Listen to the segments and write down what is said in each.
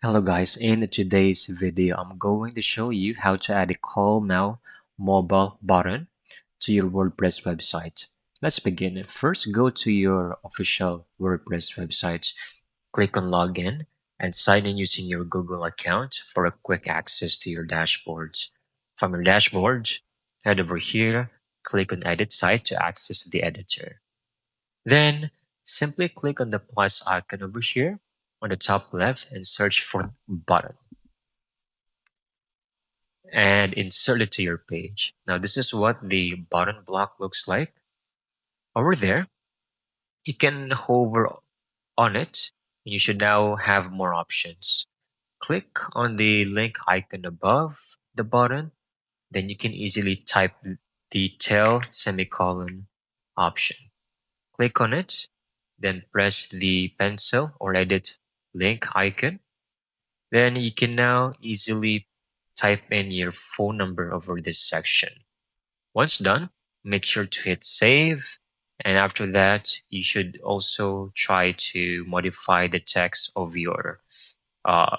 Hello guys, in today's video I'm going to show you how to add a Call Now mobile button to your WordPress website. Let's begin. First, go to your official WordPress website, click on Login, and sign in using your Google account for a quick access to your dashboards. From your dashboard, head over here, click on Edit Site to access the editor. Then simply click on the plus icon over here on the top left and search for button and insert it to your page. Now this is what the button block looks like. Over there, you can hover on it and you should now have more options. Click on the link icon above the button, then you can easily type the tail semicolon option. Click on it, then press the pencil or edit link icon. Then you can now easily type in your phone number over this section. Once done, make sure to hit save. And after that, you should also try to modify the text of your uh,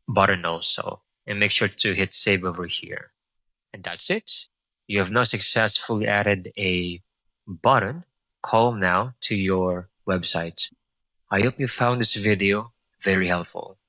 button also. And make sure to hit save over here. And that's it. You have now successfully added a button, Call Now, to your website. I hope you found this video very helpful.